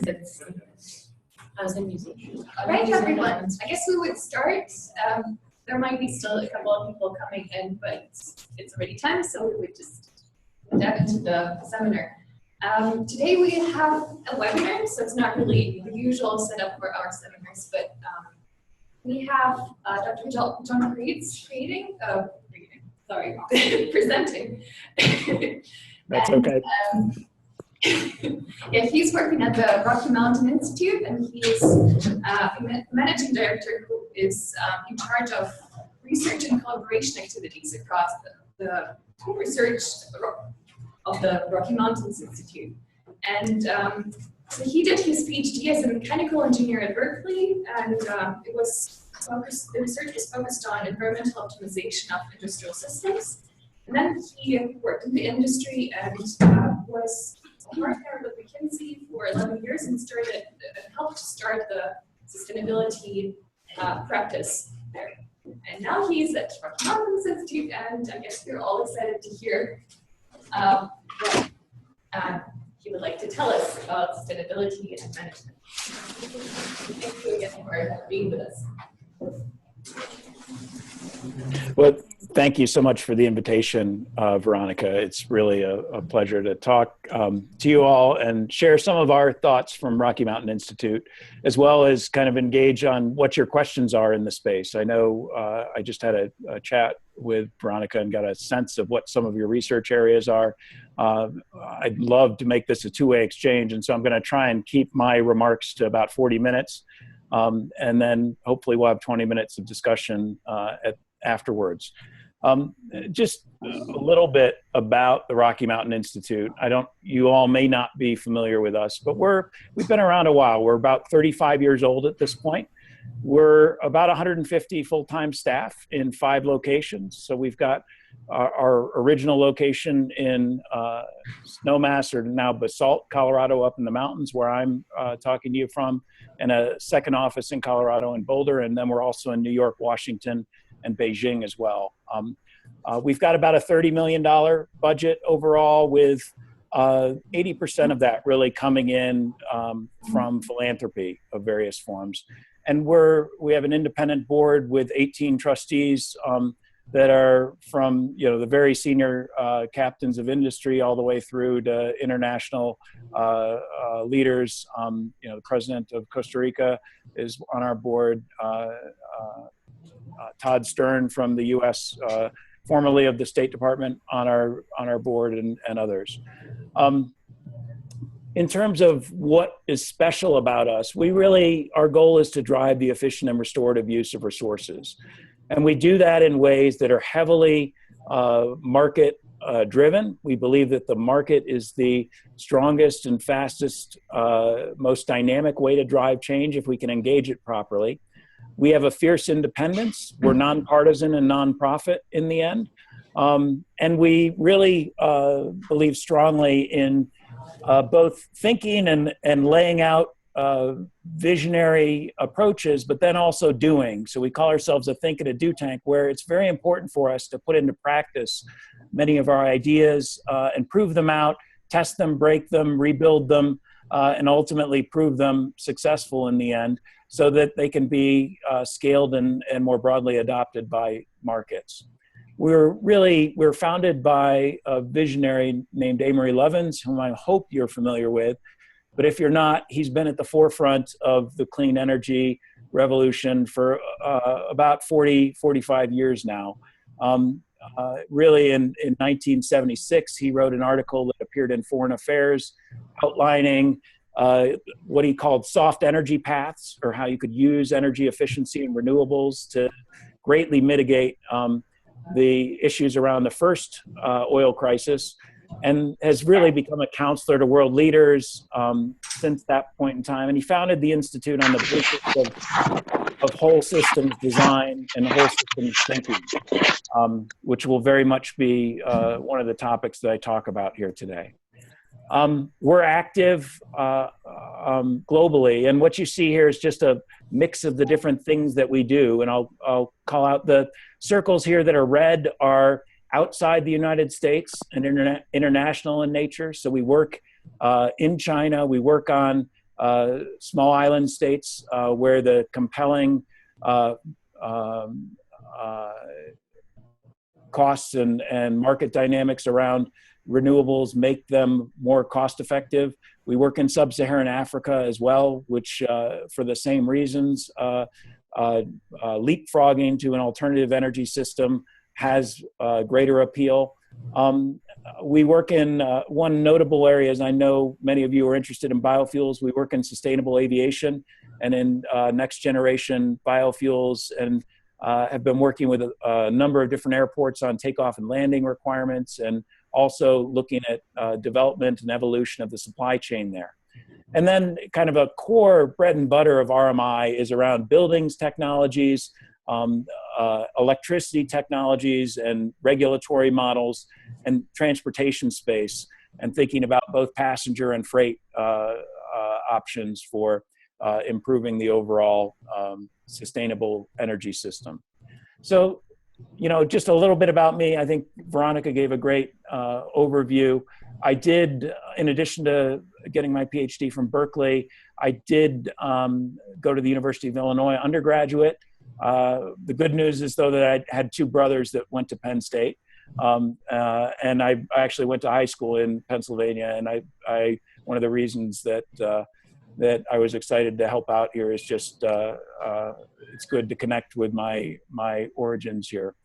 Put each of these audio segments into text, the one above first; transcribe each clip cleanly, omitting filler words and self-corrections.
It's as a musician. All right, everyone. I guess we would start. There might be still a couple of people coming in, but it's already time, so we would just dive into the seminar. Today we have a webinar, so it's not really the usual setup for our seminars, but we have Dr. Jon Creyts presenting. That's okay. Yeah, he's working at the Rocky Mountain Institute, and he's managing director who is in charge of research and collaboration activities across the research of the Rocky Mountains Institute. And so he did his PhD as a mechanical engineer at Berkeley, and the research was focused on environmental optimization of industrial systems. And then he worked in the industry and was a partner with McKinsey for 11 years and helped start the sustainability practice there. And now he's at Rocky Mountains Institute, and I guess we're all excited to hear what he would like to tell us about sustainability and management. Thank you again for being with us. Well, thank you so much for the invitation, Veronica. It's really a pleasure to talk to you all and share some of our thoughts from Rocky Mountain Institute, as well as kind of engage on what your questions are in the space. I know I just had a chat with Veronica and got a sense of what some of your research areas are. I'd love to make this a two-way exchange, and so I'm going to try and keep my remarks to about 40 minutes. And then hopefully we'll have 20 minutes of discussion afterwards. Just a little bit about the Rocky Mountain Institute. You all may not be familiar with us, but we've been around a while. We're about 35 years old at this point. We're about 150 full-time staff in 5 locations. So we've got our original location in Snowmass, or now Basalt, Colorado, up in the mountains where I'm talking to you from, and a second office in Colorado in Boulder. And then we're also in New York, Washington, and Beijing as well. We've got about a $30 million budget overall, with 80% of that really coming in from philanthropy of various forms. And we have an independent board with 18 trustees that are from the very senior captains of industry all the way through to international leaders. The president of Costa Rica is on our board. Todd Stern from the U.S., formerly of the State Department, on our board, and others. In terms of what is special about us, our goal is to drive the efficient and restorative use of resources. And we do that in ways that are heavily market driven. We believe that the market is the strongest and fastest, most dynamic way to drive change if we can engage it properly. We have a fierce independence. We're nonpartisan and nonprofit in the end. And we really believe strongly in both thinking and laying out visionary approaches, but then also doing. So we call ourselves a think and a do tank, where it's very important for us to put into practice many of our ideas and prove them out, test them, break them, rebuild them, and ultimately prove them successful in the end, so that they can be scaled and more broadly adopted by markets. We're founded by a visionary named Amory Lovins, whom I hope you're familiar with. But if you're not, he's been at the forefront of the clean energy revolution for about 45 years now. Really, in 1976, he wrote an article that appeared in Foreign Affairs outlining what he called soft energy paths, or how you could use energy efficiency and renewables to greatly mitigate the issues around the first oil crisis, and has really become a counselor to world leaders since that point in time. And he founded the Institute on the basis of whole systems design and whole systems thinking, which will very much be one of the topics that I talk about here today. We're active globally, and what you see here is just a mix of the different things that we do. And I'll call out the circles here that are red are outside the United States and international in nature. So we work in China, we work on small island states where the compelling costs and market dynamics around renewables make them more cost effective. We work in sub-Saharan Africa as well, which for the same reasons, leapfrogging to an alternative energy system has greater appeal. We work in one notable area, as I know many of you are interested in biofuels. We work in sustainable aviation and in next generation biofuels, and have been working with a number of different airports on takeoff and landing requirements, and also looking at development and evolution of the supply chain there. And then kind of a core bread and butter of RMI is around buildings technologies, electricity technologies and regulatory models, and transportation space, and thinking about both passenger and freight options for improving the overall sustainable energy system. So, you know, just a little bit about me. I think Veronica gave a great overview. I did, in addition to getting my PhD from Berkeley, I did go to the University of Illinois undergraduate. The good news is, though, that I had two brothers that went to Penn State. And I actually went to high school in Pennsylvania. And I one of the reasons that I was excited to help out here is just it's good to connect with my origins here.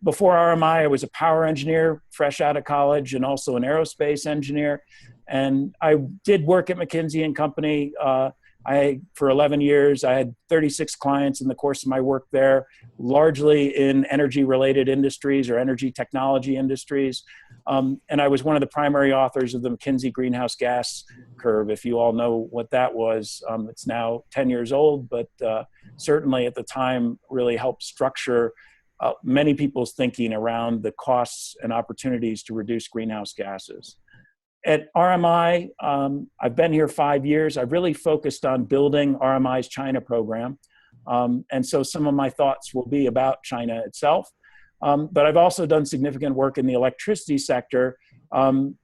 Before RMI, I was a power engineer, fresh out of college, and also an aerospace engineer. And I did work at McKinsey and Company. For 11 years, I had 36 clients in the course of my work there, largely in energy-related industries or energy technology industries. And I was one of the primary authors of the McKinsey greenhouse gas curve, if you all know what that was. It's now 10 years old, but certainly at the time really helped structure many people's thinking around the costs and opportunities to reduce greenhouse gases. At RMI, I've been here 5 years. I've really focused on building RMI's China program. And so some of my thoughts will be about China itself. But I've also done significant work in the electricity sector,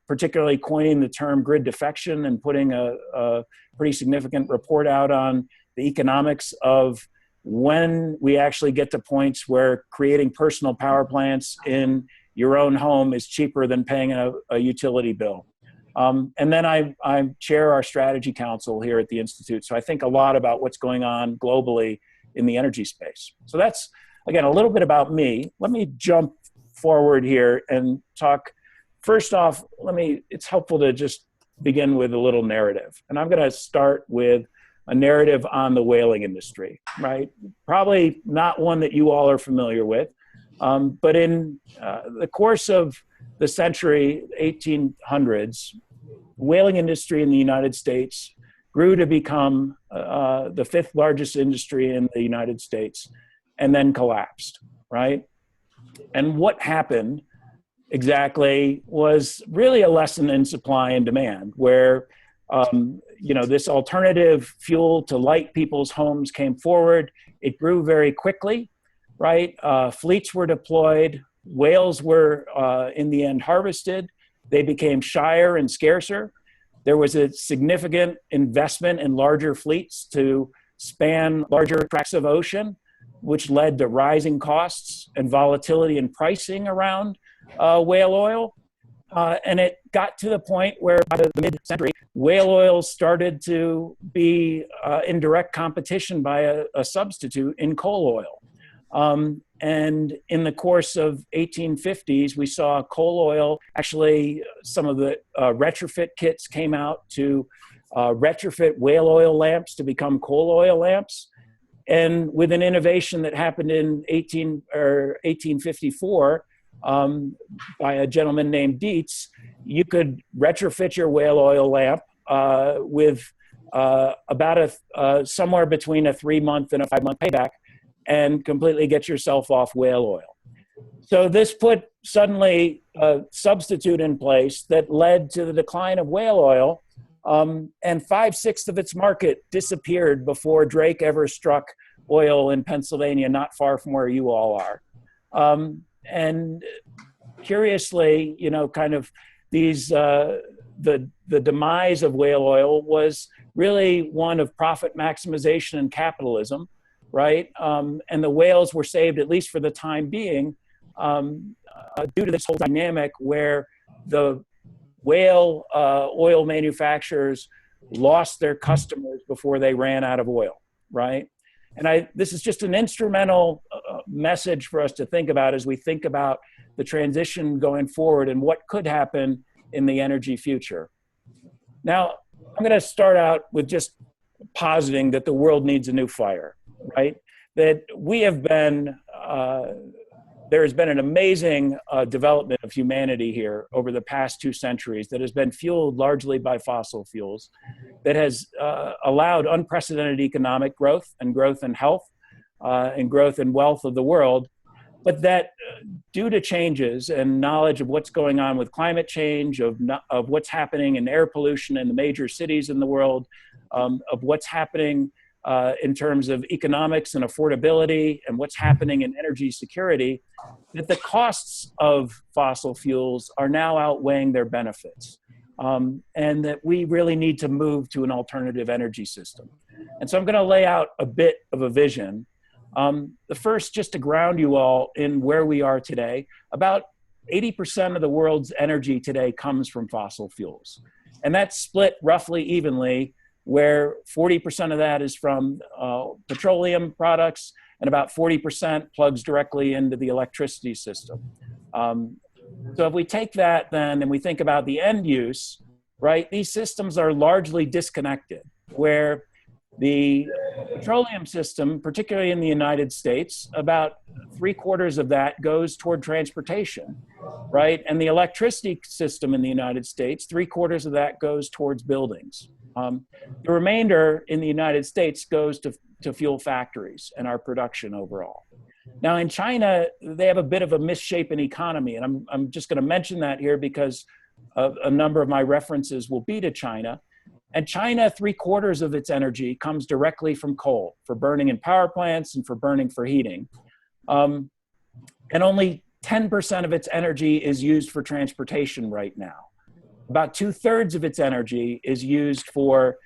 particularly coining the term grid defection and putting a pretty significant report out on the economics of when we actually get to points where creating personal power plants in your own home is cheaper than paying a utility bill. And then I chair our strategy council here at the Institute. So I think a lot about what's going on globally in the energy space. So that's, again, a little bit about me. Let me jump forward here and talk. First off, it's helpful to just begin with a little narrative. And I'm going to start with a narrative on the whaling industry, right? Probably not one that you all are familiar with. But in the course of the century, 1800s, whaling industry in the United States grew to become the fifth largest industry in the United States, and then collapsed, right? And what happened exactly was really a lesson in supply and demand, where this alternative fuel to light people's homes came forward. It grew very quickly, right? Fleets were deployed. Whales were, in the end, harvested. They became shyer and scarcer. There was a significant investment in larger fleets to span larger tracts of ocean, which led to rising costs and volatility in pricing around whale oil. And it got to the point where by the mid-century, whale oil started to be in direct competition by a substitute in coal oil. And in the course of 1850s, we saw coal oil, actually some of the retrofit kits came out to retrofit whale oil lamps to become coal oil lamps. And with an innovation that happened in 1854 by a gentleman named Dietz, you could retrofit your whale oil lamp with about somewhere between a 3-month and a 5-month payback, and completely get yourself off whale oil. So this put suddenly a substitute in place that led to the decline of whale oil, and 5/6 of its market disappeared before Drake ever struck oil in Pennsylvania, not far from where you all are. And curiously, kind of these the demise of whale oil was really one of profit maximization and capitalism, right? And the whales were saved, at least for the time being, due to this whole dynamic where the whale oil manufacturers lost their customers before they ran out of oil, right? And this is just an instrumental message for us to think about as we think about the transition going forward and what could happen in the energy future. Now, I'm going to start out with just positing that the world needs a new fire, right? That we have been, there has been an amazing development of humanity here over the past 2 centuries that has been fueled largely by fossil fuels, that has allowed unprecedented economic growth and growth in health and growth in wealth of the world, but that due to changes and knowledge of what's going on with climate change, of what's happening in air pollution in the major cities in the world, of what's happening in terms of economics and affordability and what's happening in energy security, that the costs of fossil fuels are now outweighing their benefits. And that we really need to move to an alternative energy system. And so I'm going to lay out a bit of a vision. The first, just to ground you all in where we are today, about 80% of the world's energy today comes from fossil fuels. And that's split roughly evenly, where 40% of that is from petroleum products and about 40% plugs directly into the electricity system. So if we take that then and we think about the end use, right, these systems are largely disconnected, where the petroleum system, particularly in the United States, about 3/4 of that goes toward transportation, right? And the electricity system in the United States, 3/4 of that goes towards buildings. The remainder in the United States goes to fuel factories and our production overall. Now in China, they have a bit of a misshapen economy, and I'm just going to mention that here because a number of my references will be to China. And China, 3/4 of its energy comes directly from coal for burning in power plants and for burning for heating. And only 10% of its energy is used for transportation right now. About 2/3 of its energy is used for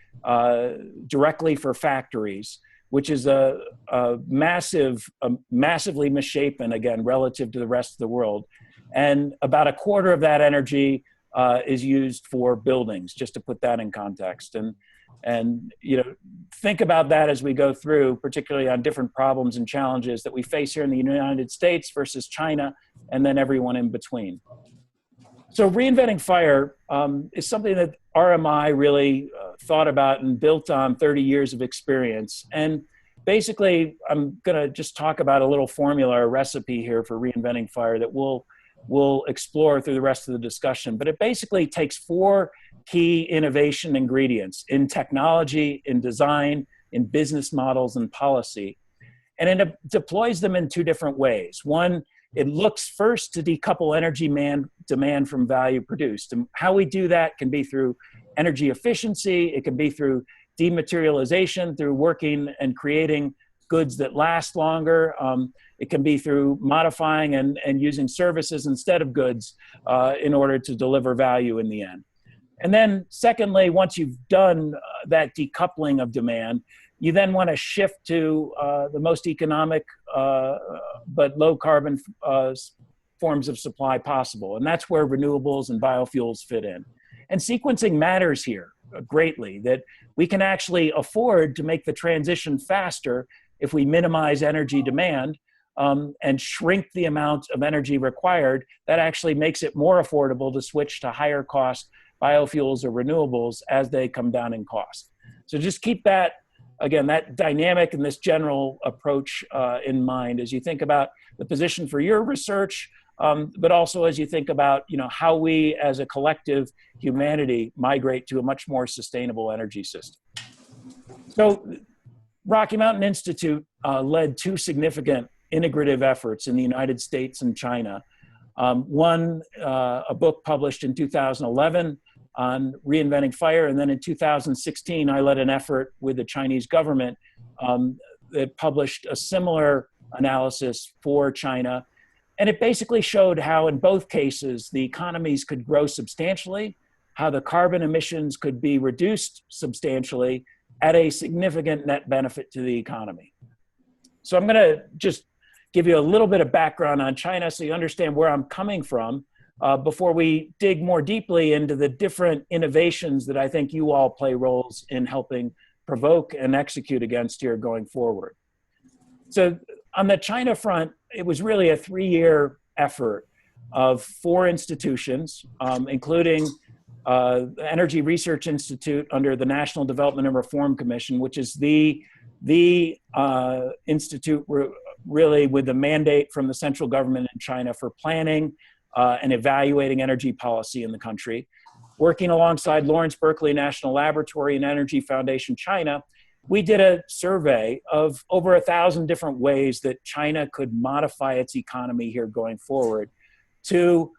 directly for factories, which is massively misshapen, again, relative to the rest of the world. And about 1/4 of that energy is used for buildings, just to put that in context. And you know, think about that as we go through, particularly on different problems and challenges that we face here in the United States versus China, and then everyone in between. So Reinventing Fire is something that RMI really thought about and built on 30 years of experience. And basically, I'm going to just talk about a little formula, a recipe here for Reinventing Fire that we'll explore through the rest of the discussion. But it basically takes 4 key innovation ingredients in technology, in design, in business models, and policy. And it deploys them in 2 different ways. One, it looks first to decouple energy demand from value produced. And how we do that can be through energy efficiency. It can be through dematerialization, through working and creating goods that last longer. It can be through modifying and using services instead of goods in order to deliver value in the end. And then secondly, once you've done that decoupling of demand, you then want to shift to the most economic but low carbon forms of supply possible. And that's where renewables and biofuels fit in. And sequencing matters here greatly, that we can actually afford to make the transition faster if we minimize energy demand and shrink the amount of energy required. That actually makes it more affordable to switch to higher cost biofuels or renewables as they come down in cost. So just keep that, again, that dynamic and this general approach in mind as you think about the position for your research, but also as you think about, you know, how we as a collective humanity migrate to a much more sustainable energy system. So Rocky Mountain Institute led 2 significant integrative efforts in the United States and China. One, a book published in 2011 on Reinventing Fire, and then in 2016, I led an effort with the Chinese government that published a similar analysis for China. And it basically showed how in both cases, the economies could grow substantially. how the carbon emissions could be reduced substantially at a significant net benefit to the economy. So I'm going to just give you a little bit of background on China so you understand where I'm coming from before we dig more deeply into the different innovations that I think you all play roles in helping provoke and execute against here going forward. So on the China front, it was really a 3-year effort of 4 institutions, including the Energy Research Institute under the National Development and Reform Commission, which is the institute really with the mandate from the central government in China for planning and evaluating energy policy in the country. Working alongside Lawrence Berkeley National Laboratory and Energy Foundation China, we did a survey of over 1,000 different ways that China could modify its economy here going forward to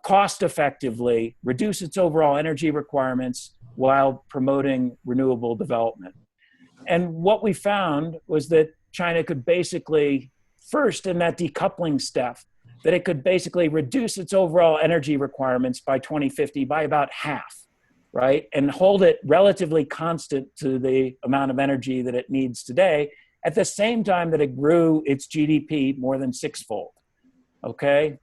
cost effectively reduce its overall energy requirements while promoting renewable development. And what we found was that China could basically, first in that decoupling step, that it could basically reduce its overall energy requirements by 2050 by about half, right? And hold it relatively constant to the amount of energy that it needs today, at the same time that it grew its GDP more than 6-fold, okay?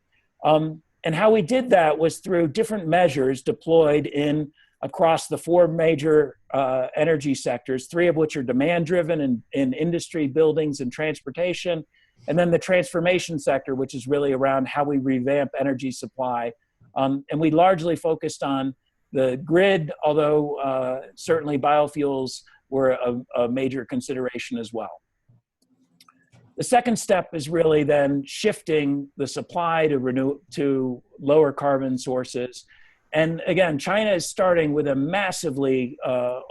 And how we did that was through different measures deployed across the 4 major energy sectors, 3 of which are demand-driven in industry, buildings, and transportation, and then the transformation sector, which is really around how we revamp energy supply. And we largely focused on the grid, although certainly biofuels were a major consideration as well. The second step is really then shifting the supply to lower carbon sources. And again, China is starting with a massive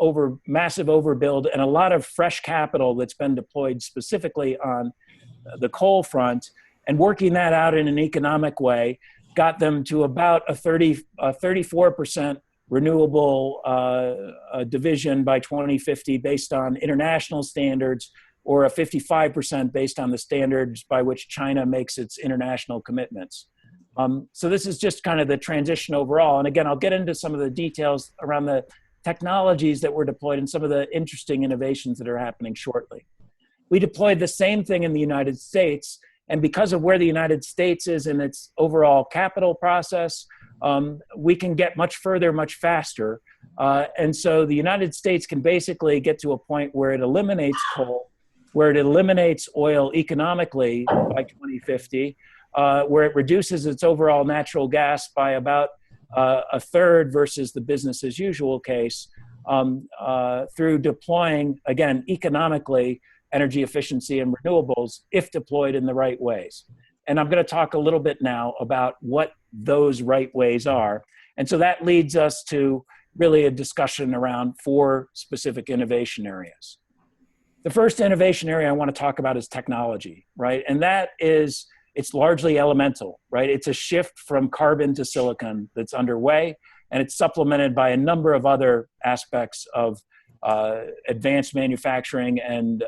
overbuild and a lot of fresh capital that's been deployed specifically on the coal front, and working that out in an economic way got them to about a 34% renewable division by 2050 based on international standards, or a 55% based on the standards by which China makes its international commitments. So this is just kind of the transition overall. And again, I'll get into some of the details around the technologies that were deployed and some of the interesting innovations that are happening shortly. We deployed the same thing in the United States, and because of where the United States is in its overall capital process, we can get much further, much faster. And so the United States can basically get to a point where it eliminates coal, where it eliminates oil economically by 2050, where it reduces its overall natural gas by about 1/3 versus the business as usual case, through deploying, again, economically, energy efficiency and renewables if deployed in the right ways. And I'm going to talk a little bit now about what those right ways are. And so that leads us to really a discussion around 4 specific innovation areas. The first innovation area I want to talk about is technology, right? And that is, it's largely elemental, right? It's a shift from carbon to silicon that's underway, and it's supplemented by a number of other aspects of advanced manufacturing and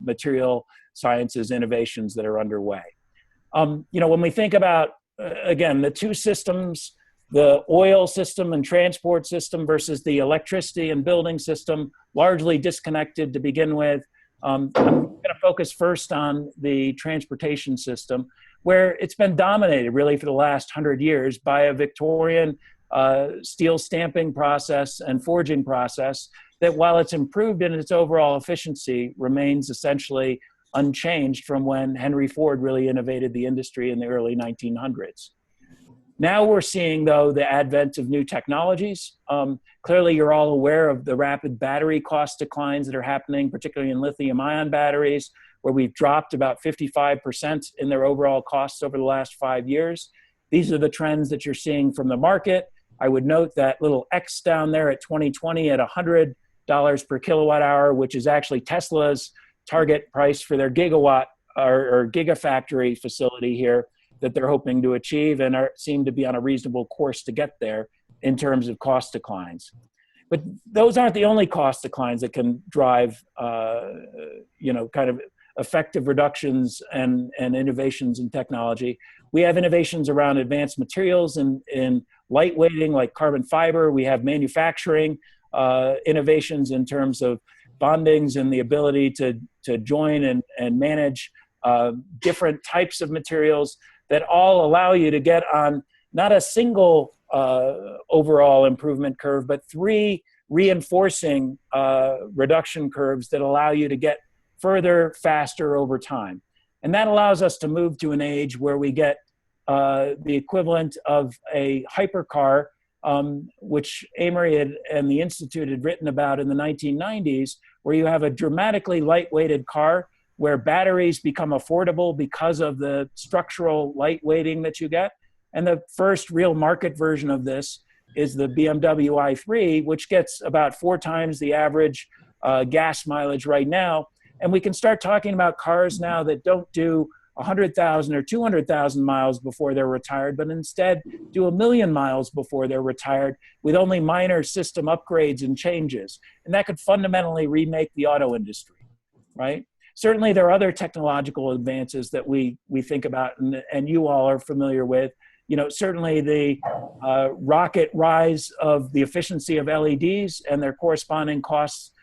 material sciences innovations that are underway. When we think about, again, the 2 systems, the oil system and transport system versus the electricity and building system, largely disconnected to begin with. I'm going to focus first on the transportation system, where it's been dominated really for the last 100 years by a Victorian steel stamping process and forging process that, while it's improved in its overall efficiency, remains essentially unchanged from when Henry Ford really innovated the industry in the early 1900s. Now we're seeing, though, the advent of new technologies. Clearly, you're all aware of the rapid battery cost declines that are happening, particularly in lithium-ion batteries, where we've dropped about 55% in their overall costs over the last 5 years. These are the trends that you're seeing from the market. I would note that little X down there at 2020 at $100 per kilowatt hour, which is actually Tesla's target price for their gigawatt or gigafactory facility here that they're hoping to achieve, and seem to be on a reasonable course to get there in terms of cost declines. But those aren't the only cost declines that can drive, kind of effective reductions and innovations in technology. We have innovations around advanced materials and in lightweighting like carbon fiber. We have manufacturing innovations in terms of bondings and the ability to join and manage different types of materials that all allow you to get on not a single overall improvement curve, but 3 reinforcing reduction curves that allow you to get further, faster over time. And that allows us to move to an age where we get the equivalent of a hypercar, which Amory and the Institute had written about in the 1990s, where you have a dramatically lightweighted car where batteries become affordable because of the structural lightweighting that you get. And the first real market version of this is the BMW i3, which gets about 4 times the average gas mileage right now. And we can start talking about cars now that don't do 100,000 or 200,000 miles before they're retired, but instead do 1 million miles before they're retired with only minor system upgrades and changes. And that could fundamentally remake the auto industry, right? Certainly there are other technological advances that we think about and you all are familiar with. You know, certainly the rocket rise of the efficiency of LEDs and their corresponding cost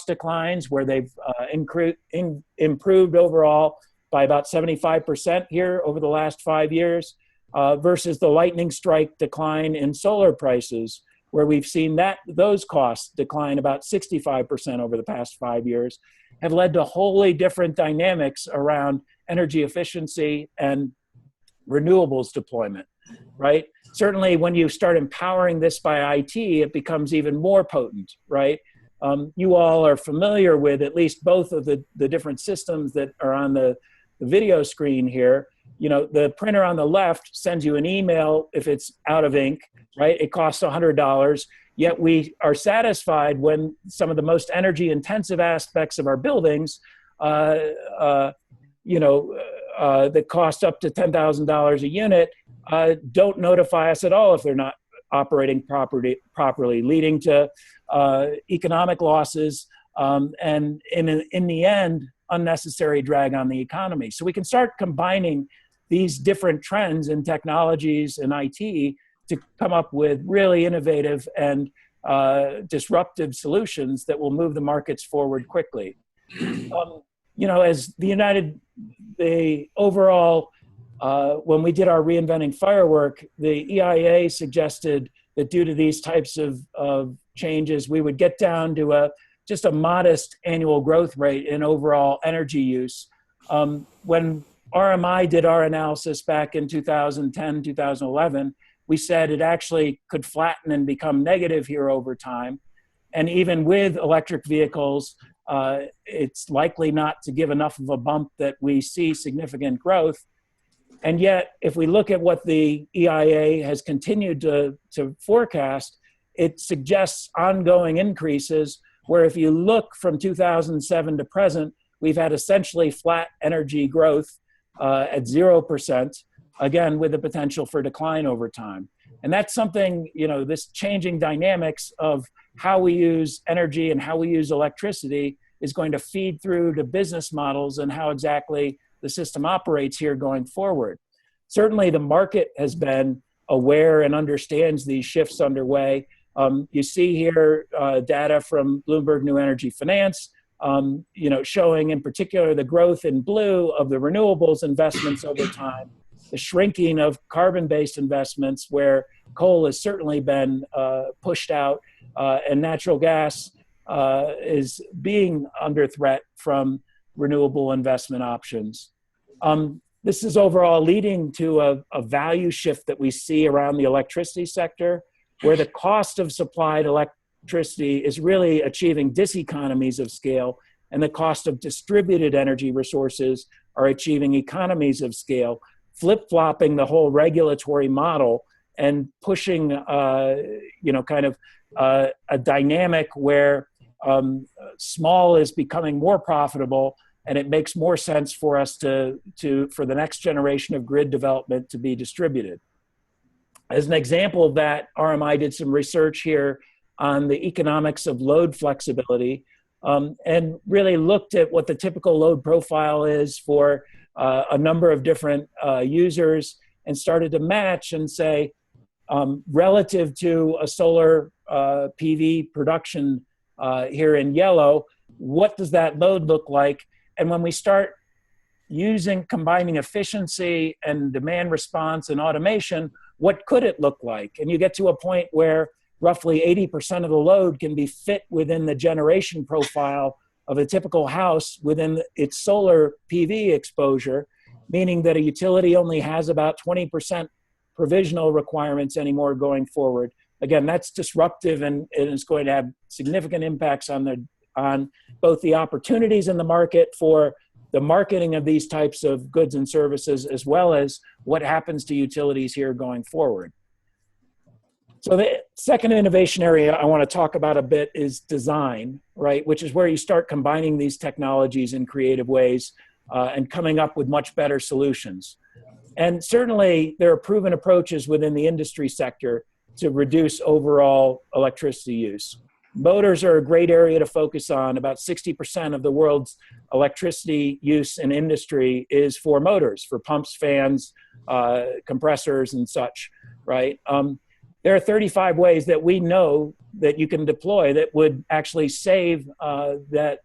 declines, where they've improved overall by about 75% here over the last 5 years, versus the lightning strike decline in solar prices, where we've seen those costs decline about 65% over the past 5 years, have led to wholly different dynamics around energy efficiency and renewables deployment, right? Certainly when you start empowering this by IT, it becomes even more potent, right? You all are familiar with at least both of the different systems that are on the video screen here. You know, the printer on the left sends you an email if it's out of ink, right? It costs $100, yet we are satisfied when some of the most energy intensive aspects of our buildings, that cost up to $10,000 a unit, don't notify us at all if they're not operating properly, leading to economic losses and in the end, unnecessary drag on the economy. So we can start combining these different trends in technologies and IT to come up with really innovative and disruptive solutions that will move the markets forward quickly. As the overall, when we did our Reinventing firework, the EIA suggested that due to these types of changes, we would get down to just a modest annual growth rate in overall energy use. When RMI did our analysis back in 2010, 2011, we said it actually could flatten and become negative here over time. And even with electric vehicles, it's likely not to give enough of a bump that we see significant growth. And yet, if we look at what the EIA has continued to forecast, it suggests ongoing increases, where if you look from 2007 to present, we've had essentially flat energy growth at 0%, again, with the potential for decline over time. And that's something, this changing dynamics of how we use energy and how we use electricity is going to feed through to business models and how exactly the system operates here going forward. Certainly the market has been aware and understands these shifts underway. You see here data from Bloomberg New Energy Finance, showing in particular the growth in blue of the renewables investments over time, the shrinking of carbon-based investments where coal has certainly been pushed out and natural gas is being under threat from renewable investment options. This is overall leading to a value shift that we see around the electricity sector, where the cost of supplied electricity is really achieving diseconomies of scale, and the cost of distributed energy resources are achieving economies of scale, flip-flopping the whole regulatory model and pushing, a dynamic where small is becoming more profitable, and it makes more sense for us for the next generation of grid development to be distributed. As an example of that, RMI did some research here on the economics of load flexibility, and really looked at what the typical load profile is for a number of different users, and started to match and say, relative to a solar PV production here in yellow, what does that load look like? And when we start combining efficiency and demand response and automation, what could it look like? And you get to a point where roughly 80% of the load can be fit within the generation profile of a typical house within its solar PV exposure, meaning that a utility only has about 20% provisional requirements anymore going forward. Again, that's disruptive, and it is going to have significant impacts on both the opportunities in the market for the marketing of these types of goods and services, as well as what happens to utilities here going forward. So the second innovation area I want to talk about a bit is design, right? Which is where you start combining these technologies in creative ways and coming up with much better solutions. And certainly there are proven approaches within the industry sector to reduce overall electricity use. Motors are a great area to focus on. About 60% of the world's electricity use in industry is for motors, for pumps, fans, compressors, and such, right? There are 35 ways that we know that you can deploy that would actually save that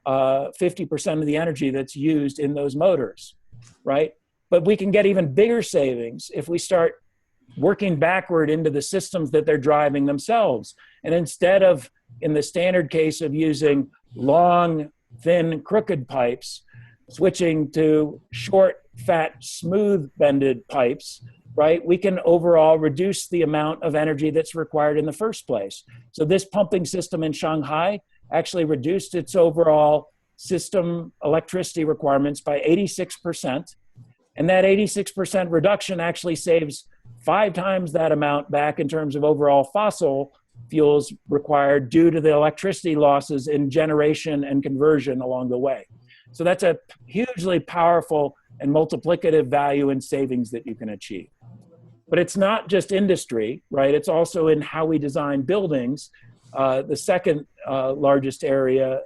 50% of the energy that's used in those motors, right? But we can get even bigger savings if we start working backward into the systems that they're driving themselves. And instead of, in the standard case of using long, thin, crooked pipes, switching to short, fat, smooth bended pipes, right, we can overall reduce the amount of energy that's required in the first place. So this pumping system in Shanghai actually reduced its overall system electricity requirements by 86%. And that 86% reduction actually saves 5 times that amount back in terms of overall fossil fuels required due to the electricity losses in generation and conversion along the way. So that's a hugely powerful and multiplicative value in savings that you can achieve. But it's not just industry, right? It's also in how we design buildings. The second largest area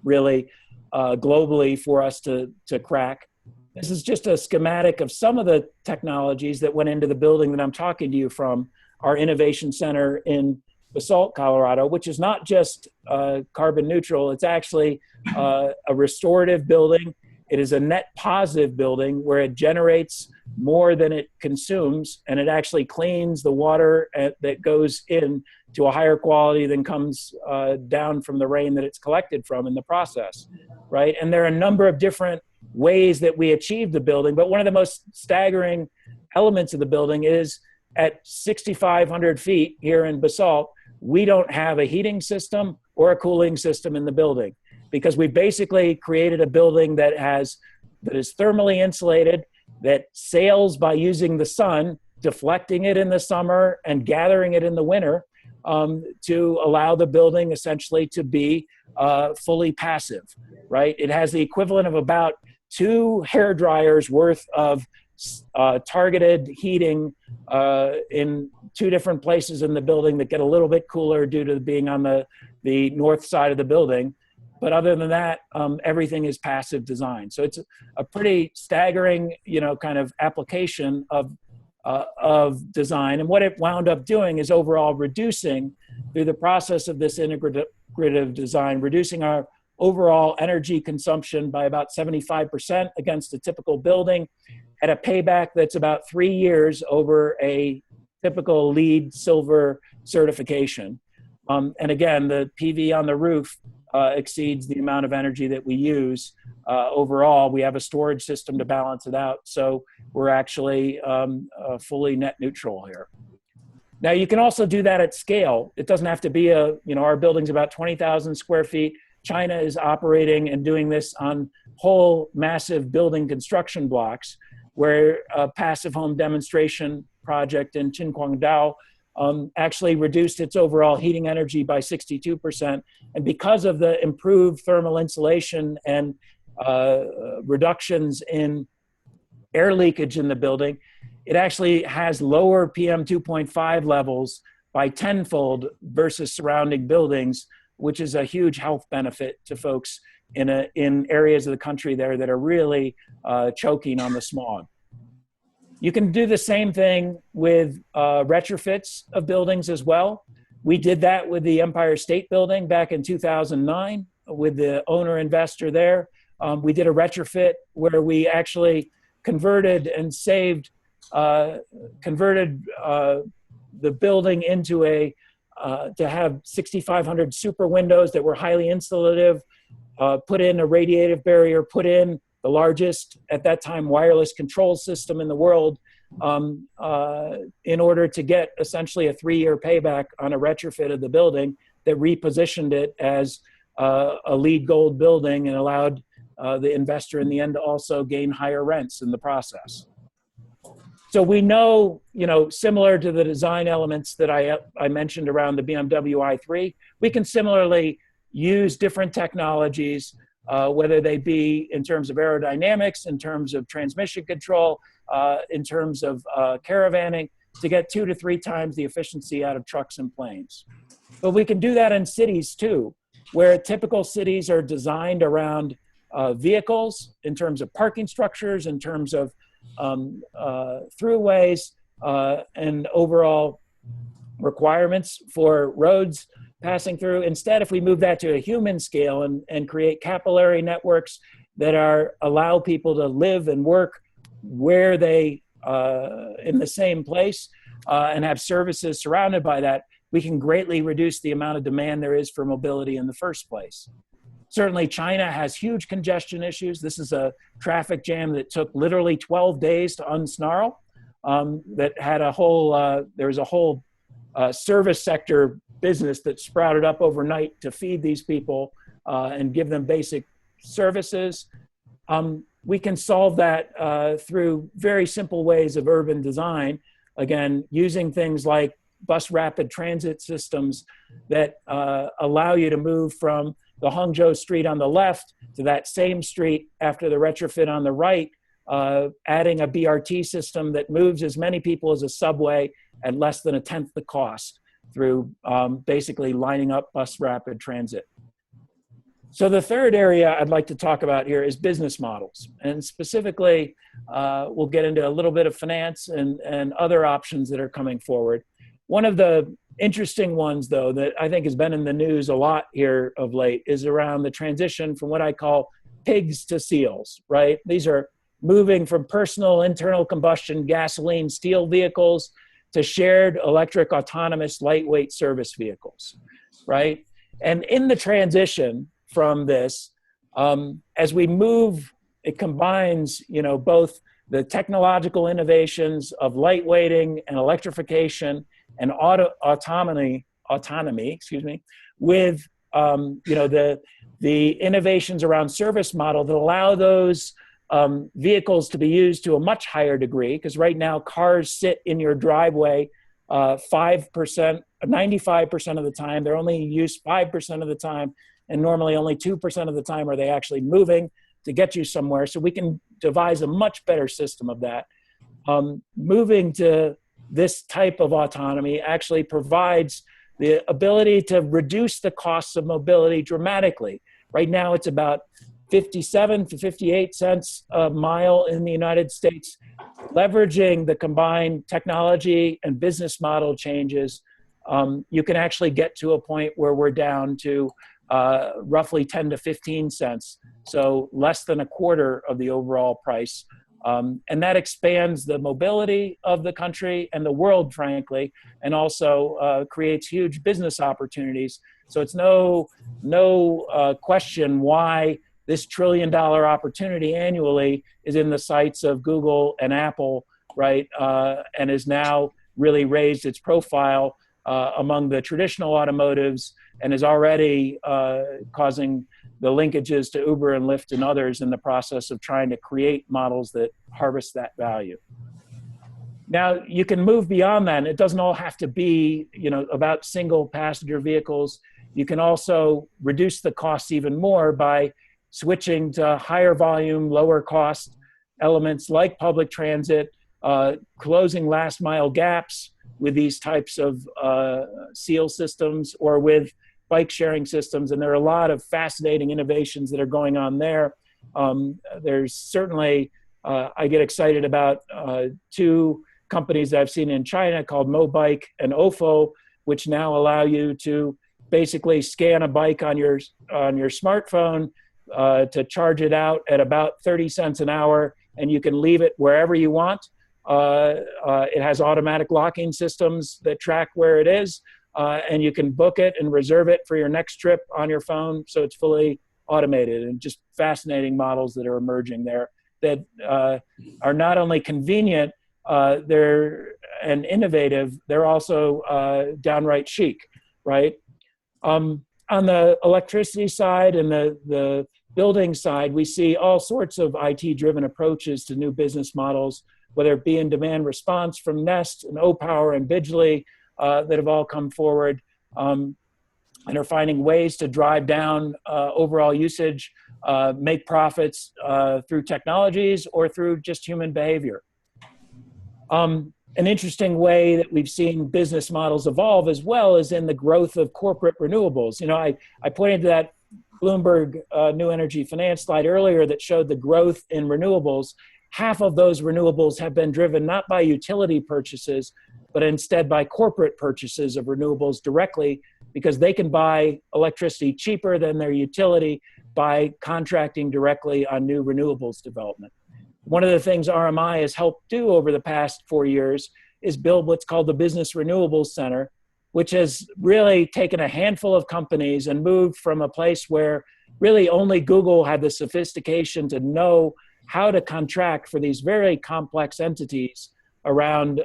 really globally for us to crack. This is just a schematic of some of the technologies that went into the building that I'm talking to you from our innovation center in Basalt, Colorado, which is not just carbon neutral. It's actually a restorative building. It is a net positive building where it generates more than it consumes, and it actually cleans the water that goes in to a higher quality than comes down from the rain that it's collected from in the process, right? And there are a number of different ways that we achieve the building, but one of the most staggering elements of the building is at 6,500 feet here in Basalt, we don't have a heating system or a cooling system in the building, because we basically created a building that is thermally insulated, that sails by using the sun, deflecting it in the summer and gathering it in the winter, to allow the building essentially to be fully passive, right? It has the equivalent of about 2 hair dryers worth of targeted heating in 2 different places in the building that get a little bit cooler due to being on the north side of the building. But other than that, everything is passive design. So it's a pretty staggering, kind of application of design. And what it wound up doing is overall reducing, through the process of this integrative design, reducing our overall energy consumption by about 75% against a typical building, at a payback that's about 3 years over a typical LEED Silver certification. And again, the PV on the roof exceeds the amount of energy that we use. Overall, we have a storage system to balance it out. So we're actually fully net neutral here. Now, you can also do that at scale. It doesn't have to be our building's about 20,000 square feet. China is operating and doing this on whole massive building construction blocks, where a passive home demonstration project in Qinhuangdao actually reduced its overall heating energy by 62%. And because of the improved thermal insulation and reductions in air leakage in the building, it actually has lower PM 2.5 levels by tenfold versus surrounding buildings which is a huge health benefit to folks in areas of the country there that are really choking on the smog. You can do the same thing with retrofits of buildings as well. We did that with the Empire State Building back in 2009 with the owner investor there. We did a retrofit where we actually converted and converted the building into to have 6,500 super windows that were highly insulative, put in a radiative barrier, put in the largest, at that time, wireless control system in the world, in order to get essentially a 3-year payback on a retrofit of the building that repositioned it as a LEED Gold building and allowed the investor in the end to also gain higher rents in the process. So we know, similar to the design elements that I mentioned around the BMW i3, we can similarly use different technologies, whether they be in terms of aerodynamics, in terms of transmission control, in terms of caravanning, to get 2 to 3 times the efficiency out of trucks and planes. But we can do that in cities too, where typical cities are designed around vehicles, in terms of parking structures, in terms of throughways, and overall requirements for roads passing through. Instead, if we move that to a human scale and create capillary networks that allow people to live and work where they in the same place, and have services surrounded by that, we can greatly reduce the amount of demand there is for mobility in the first place. Certainly, China has huge congestion issues. This is a traffic jam that took literally 12 days to unsnarl. That had there was a whole service sector business that sprouted up overnight to feed these people and give them basic services. We can solve that through very simple ways of urban design, again, using things like bus rapid transit systems that allow you to move from the Hangzhou street on the left to that same street after the retrofit on the right, adding a BRT system that moves as many people as a subway at less than 1/10 the cost through basically lining up bus rapid transit. So the third area I'd like to talk about here is business models. And specifically, we'll get into a little bit of finance and other options that are coming forward. One of the interesting ones, though, that I think has been in the news a lot here of late is around the transition from what I call pigs to seals, right? These are moving from personal internal combustion gasoline steel vehicles to shared electric autonomous lightweight service vehicles, right? And in the transition from this, as we move, it combines, both the technological innovations of lightweighting and electrification and autonomy, with the innovations around service model that allow those vehicles to be used to a much higher degree, because right now cars sit in your driveway 95% of the time. They're only used 5% of the time, and normally only 2% of the time are they actually moving to get you somewhere. So we can devise a much better system of that. Moving to this type of autonomy actually provides the ability to reduce the costs of mobility dramatically. Right now, it's about 57 to 58 cents a mile in the United States. Leveraging the combined technology and business model changes, you can actually get to a point where we're down to roughly 10 to 15 cents, so less than a quarter of the overall price. And that expands the mobility of the country and the world, frankly, and also creates huge business opportunities. So it's no question why this $1 trillion opportunity annually is in the sights of Google and Apple, right? And has now really raised its profile among the traditional automotives and is already causing the linkages to Uber and Lyft and others in the process of trying to create models that harvest that value. Now, you can move beyond that, and it doesn't all have to be, about single passenger vehicles. You can also reduce the costs even more by switching to higher volume, lower cost elements like public transit, closing last mile gaps with these types of seal systems, or with bike sharing systems, and there are a lot of fascinating innovations that are going on there. There's certainly, I get excited about two companies that I've seen in China called Mobike and Ofo, which now allow you to basically scan a bike on your smartphone to charge it out at about 30 cents an hour, and you can leave it wherever you want. It has automatic locking systems that track where it is, and you can book it and reserve it for your next trip on your phone. So it's fully automated, and just fascinating models that are emerging there that are not only convenient, they're and innovative, they're also downright chic, right? On the electricity side and the building side, we see all sorts of IT-driven approaches to new business models, whether it be in demand response from Nest and O-Power and Bidgely that have all come forward and are finding ways to drive down overall usage, make profits through technologies or through just human behavior. An interesting way that we've seen business models evolve as well is in the growth of corporate renewables. You know, I pointed to that Bloomberg New Energy Finance slide earlier that showed the growth in renewables. Half of those renewables have been driven not by utility purchases, but instead by corporate purchases of renewables directly, because they can buy electricity cheaper than their utility by contracting directly on new renewables development. One of the things RMI has helped do over the past 4 years is build what's called the Business Renewables Center, which has really taken a handful of companies and moved from a place where really only Google had the sophistication to know how to contract for these very complex entities around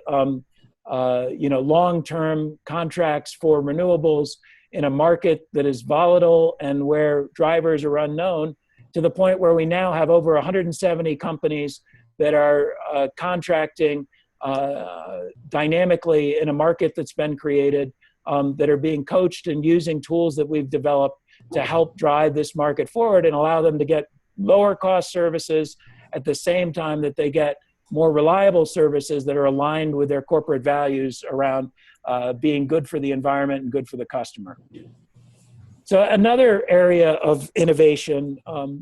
long-term contracts for renewables in a market that is volatile and where drivers are unknown, to the point where we now have over 170 companies that are contracting dynamically in a market that's been created, that are being coached and using tools that we've developed to help drive this market forward and allow them to get lower cost services at the same time that they get more reliable services that are aligned with their corporate values around being good for the environment and good for the customer. So another area of innovation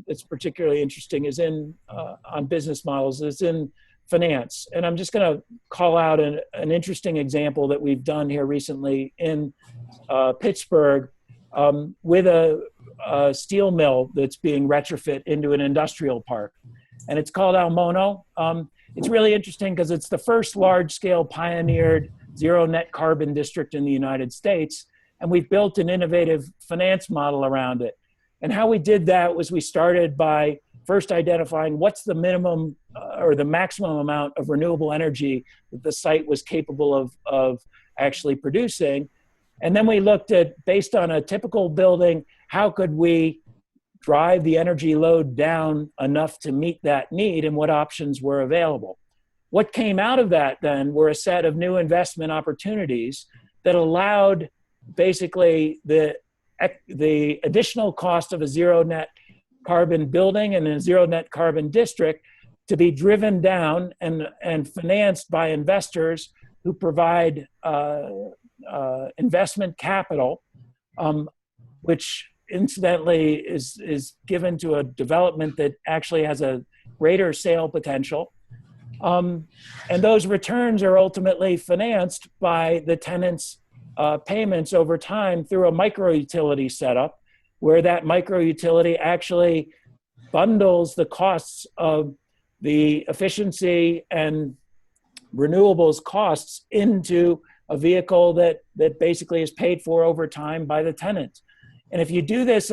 that's particularly interesting is on business models, is in finance. And I'm just going to call out an interesting example that we've done here recently in Pittsburgh with a steel mill that's being retrofit into an industrial park. And it's called Almono. It's really interesting because it's the first large-scale pioneered zero net carbon district in the United States. And we've built an innovative finance model around it. And how we did that was we started by first identifying what's the minimum or the maximum amount of renewable energy that the site was capable of actually producing. And then we looked at, based on a typical building, how could we drive the energy load down enough to meet that need, and what options were available. What came out of that then were a set of new investment opportunities that allowed basically the additional cost of a zero net carbon building and a zero net carbon district to be driven down and financed by investors who provide investment capital, which incidentally is given to a development that actually has a greater sale potential. And those returns are ultimately financed by the tenants' payments over time through a micro-utility setup, where that micro-utility actually bundles the costs of the efficiency and renewables costs into a vehicle that basically is paid for over time by the tenant. And if you do this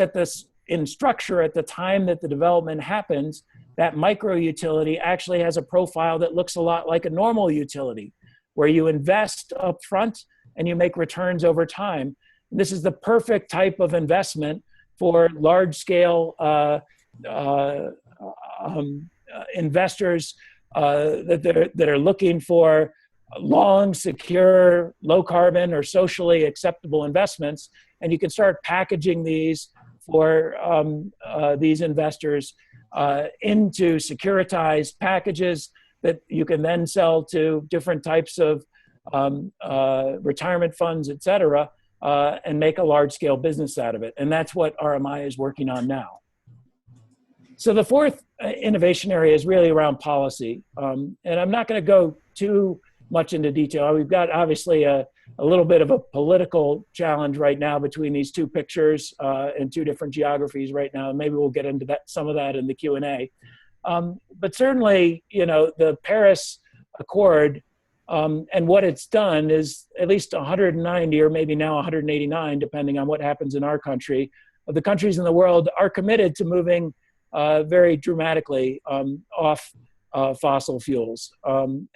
in structure at the time that the development happens, that micro-utility actually has a profile that looks a lot like a normal utility, where you invest up front and you make returns over time. And this is the perfect type of investment for large-scale investors that are looking for long, secure, low-carbon, or socially acceptable investments. And you can start packaging these for these investors into securitized packages that you can then sell to different types of retirement funds, et cetera, and make a large-scale business out of it. And that's what RMI is working on now. So the fourth innovation area is really around policy. And I'm not going to go too much into detail. We've got obviously a little bit of a political challenge right now between these two pictures in two different geographies right now. And maybe we'll get into that, some of that in the Q&A. But certainly, you know, the Paris Accord and what it's done is at least 190 or maybe now 189, depending on what happens in our country, of the countries in the world are committed to moving very dramatically off fossil fuels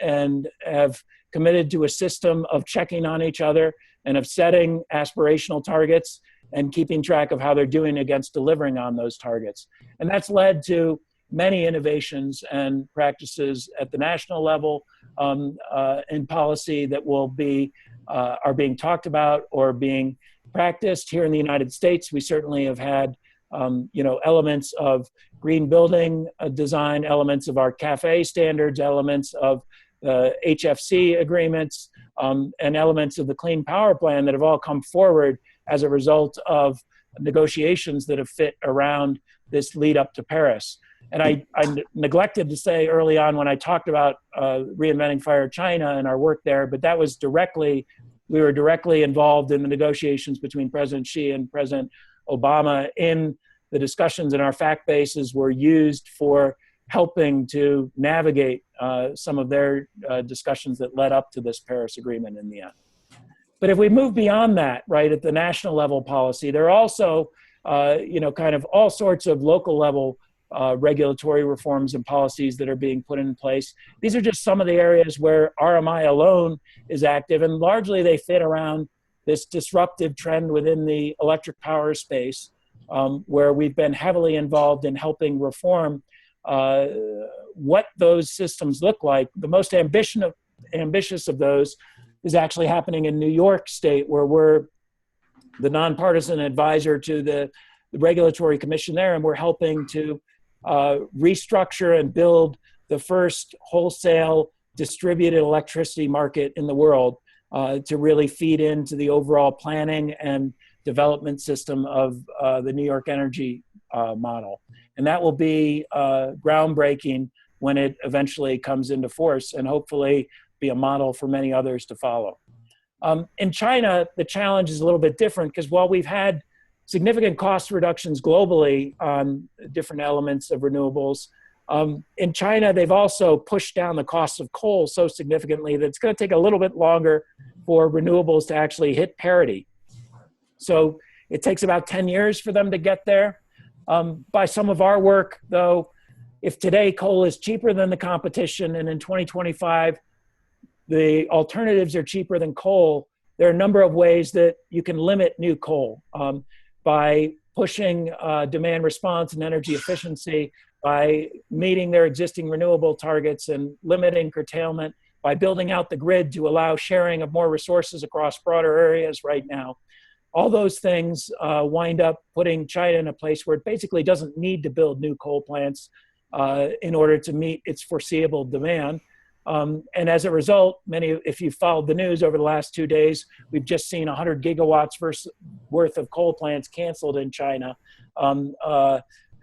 and have committed to a system of checking on each other and of setting aspirational targets and keeping track of how they're doing against delivering on those targets. And that's led to many innovations and practices at the national level in policy that will be are being talked about or being practiced here in the United States. We certainly have had you know, elements of green building design, elements of our CAFE standards, elements of the HFC agreements, and elements of the Clean Power Plan that have all come forward as a result of negotiations that have fit around this lead up to Paris. And I neglected to say early on when I talked about Reinventing Fire China and our work there, but that was we were directly involved in the negotiations between President Xi and President Obama in the discussions, and our fact bases were used for helping to navigate some of their discussions that led up to this Paris Agreement in the end. But if we move beyond that, right, at the national level policy, there are also, you know, kind of all sorts of local level regulatory reforms and policies that are being put in place. These are just some of the areas where RMI alone is active, and largely they fit around this disruptive trend within the electric power space, where we've been heavily involved in helping reform what those systems look like. The most ambitious of those is actually happening in New York State, where we're the nonpartisan advisor to the regulatory commission there, and we're helping to restructure and build the first wholesale distributed electricity market in the world to really feed into the overall planning and development system of the New York energy model. And that will be groundbreaking when it eventually comes into force, and hopefully be a model for many others to follow. In China, the challenge is a little bit different, because while we've had significant cost reductions globally on different elements of renewables, in China, they've also pushed down the cost of coal so significantly that it's going to take a little bit longer for renewables to actually hit parity. So it takes about 10 years for them to get there. By some of our work, though, if today coal is cheaper than the competition, and in 2025, the alternatives are cheaper than coal, there are a number of ways that you can limit new coal by pushing demand response and energy efficiency, by meeting their existing renewable targets and limiting curtailment, by building out the grid to allow sharing of more resources across broader areas right now. All those things wind up putting China in a place where it basically doesn't need to build new coal plants in order to meet its foreseeable demand. And as a result, if you've followed the news over the last 2 days, we've just seen 100 gigawatts worth of coal plants canceled in China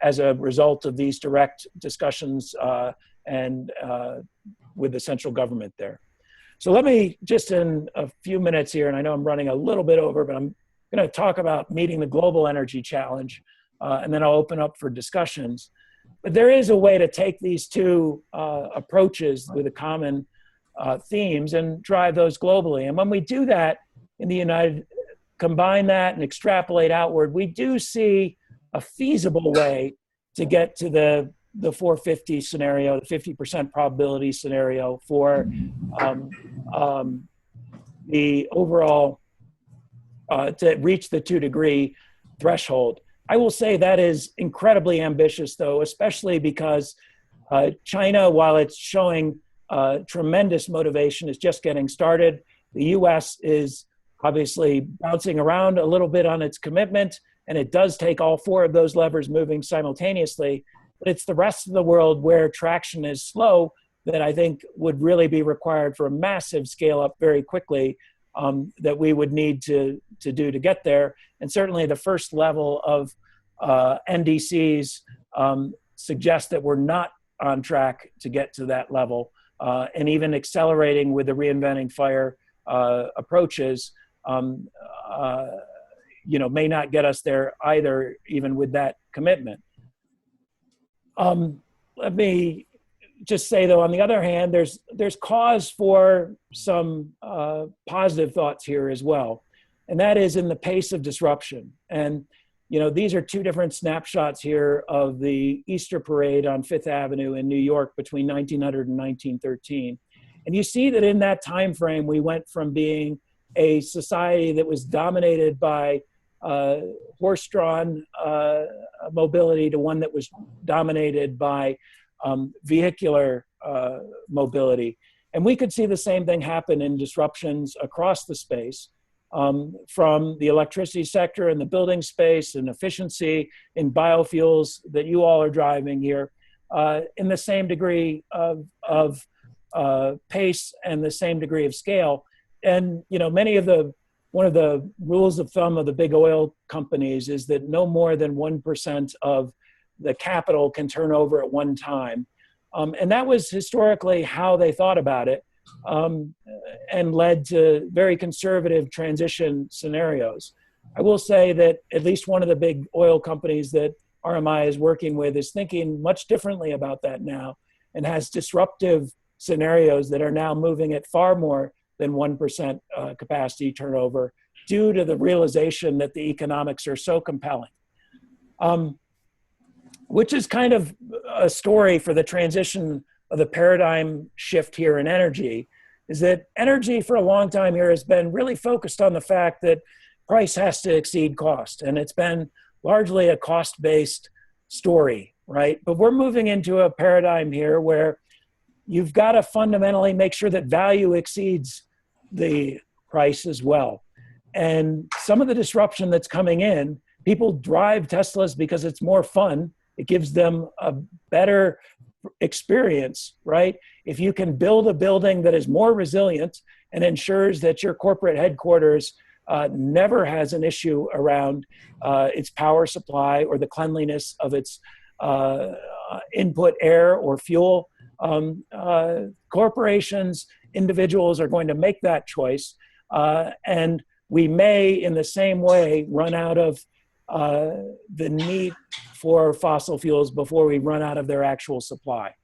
as a result of these direct discussions and with the central government there. So let me just in a few minutes here, and I know I'm running a little bit over, but I'm going to talk about meeting the global energy challenge, and then I'll open up for discussions. But there is a way to take these two approaches with a common themes and drive those globally. And when we do that in the combine that and extrapolate outward, we do see a feasible way to get to the 450 scenario, the 50% probability scenario for the overall, to reach the 2-degree threshold. I will say that is incredibly ambitious, though, especially because China, while it's showing tremendous motivation, is just getting started. The U.S. is obviously bouncing around a little bit on its commitment, and it does take all 4 of those levers moving simultaneously. But it's the rest of the world where traction is slow that I think would really be required for a massive scale up very quickly that we would need to do to get there. And certainly the first level of NDCs suggest that we're not on track to get to that level, and even accelerating with the Reinventing Fire approaches, may not get us there either, even with that commitment. Let me just say, though, on the other hand, there's cause for some positive thoughts here as well, and that is in the pace of disruption. And these are two different snapshots here of the Easter parade on Fifth Avenue in New York between 1900 and 1913. And you see that in that time frame, we went from being a society that was dominated by horse-drawn mobility to one that was dominated by vehicular mobility. And we could see the same thing happen in disruptions across the space, from the electricity sector and the building space and efficiency in biofuels that you all are driving here, in the same degree of pace and the same degree of scale. And one of the rules of thumb of the big oil companies is that no more than 1% of the capital can turn over at one time. And that was historically how they thought about it, and led to very conservative transition scenarios. I will say that at least one of the big oil companies that RMI is working with is thinking much differently about that now, and has disruptive scenarios that are now moving at far more than 1% capacity turnover, due to the realization that the economics are so compelling. Which is kind of a story for the transition of the paradigm shift here in energy, is that energy for a long time here has been really focused on the fact that price has to exceed cost. And it's been largely a cost-based story, right? But we're moving into a paradigm here where you've got to fundamentally make sure that value exceeds the price as well. And some of the disruption that's coming in, people drive Teslas because it's more fun. It gives them a better experience, right? If you can build a building that is more resilient and ensures that your corporate headquarters never has an issue around its power supply or the cleanliness of its input air or fuel, corporations, individuals are going to make that choice. And we may, in the same way, run out of the need for fossil fuels before we run out of their actual supply.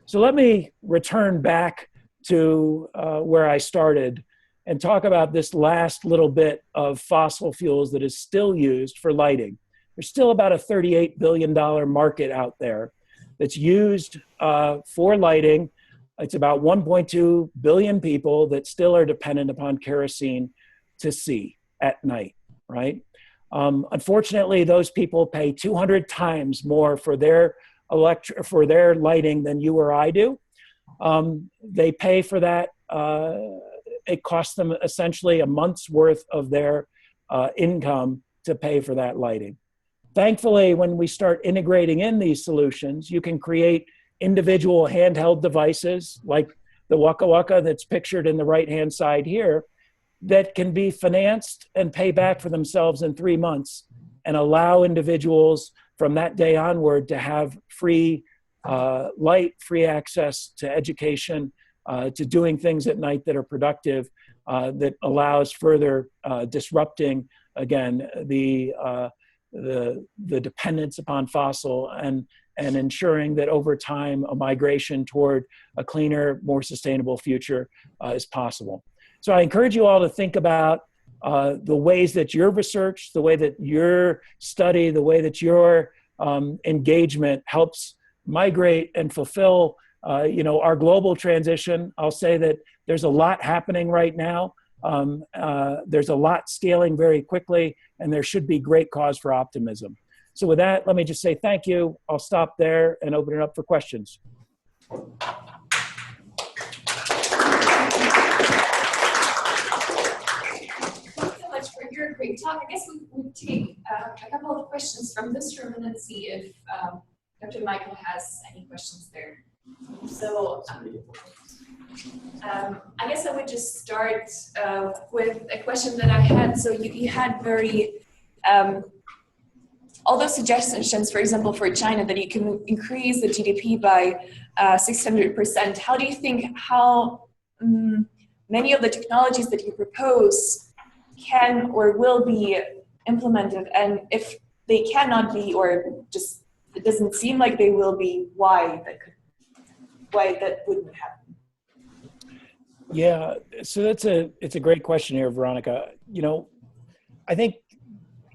So let me return back to where I started and talk about this last little bit of fossil fuels that is still used for lighting. There's still about a $38 billion market out there that's used for lighting. It's about 1.2 billion people that still are dependent upon kerosene to see at night, right? Unfortunately, those people pay 200 times more for their lighting than you or I do. They pay for that. It costs them essentially a month's worth of their income to pay for that lighting. Thankfully, when we start integrating in these solutions, you can create individual handheld devices like the Waka Waka that's pictured in the right-hand side here, that can be financed and pay back for themselves in 3 months, and allow individuals from that day onward to have free light, free access to education, to doing things at night that are productive, that allows further disrupting, again, the dependence upon fossil, and ensuring that over time a migration toward a cleaner, more sustainable future is possible. So I encourage you all to think about the ways that your research, the way that your study, the way that your engagement helps migrate and fulfill our global transition. I'll say that there's a lot happening right now. There's a lot scaling very quickly, and there should be great cause for optimism. So with that, let me just say thank you. I'll stop there and open it up for questions. For your great talk. I guess we'll take a couple of questions from this room and then see if Dr. Michael has any questions there. So I guess I would just start with a question that I had. So you had very, all those suggestions, for example, for China, that you can increase the GDP by 600%. How do you think many of the technologies that you propose can or will be implemented? And if they cannot be, or just it doesn't seem like they will be, why that wouldn't happen? Yeah, so it's a great question here, Veronica. I think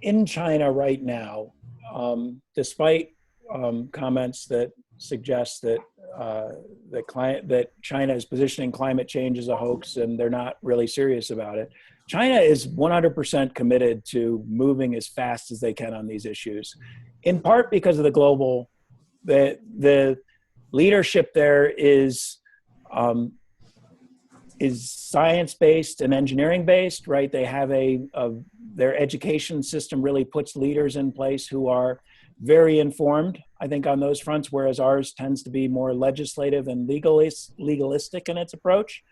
in China right now, despite comments that suggest that that China is positioning climate change as a hoax and they're not really serious about it, China is 100% committed to moving as fast as they can on these issues, in part because of the leadership there is science-based and engineering-based, right? They have their education system really puts leaders in place who are very informed, I think, on those fronts, whereas ours tends to be more legislative and legalistic in its approach.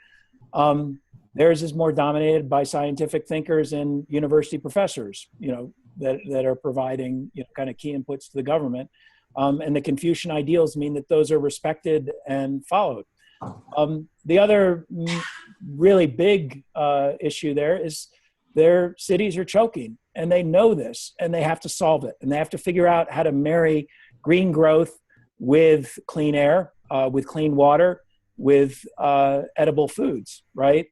Theirs is more dominated by scientific thinkers and university professors, that are providing, kind of key inputs to the government. And the Confucian ideals mean that those are respected and followed. The other really big issue there is their cities are choking, and they know this, and they have to solve it, and they have to figure out how to marry green growth with clean air, with clean water, with edible foods, right?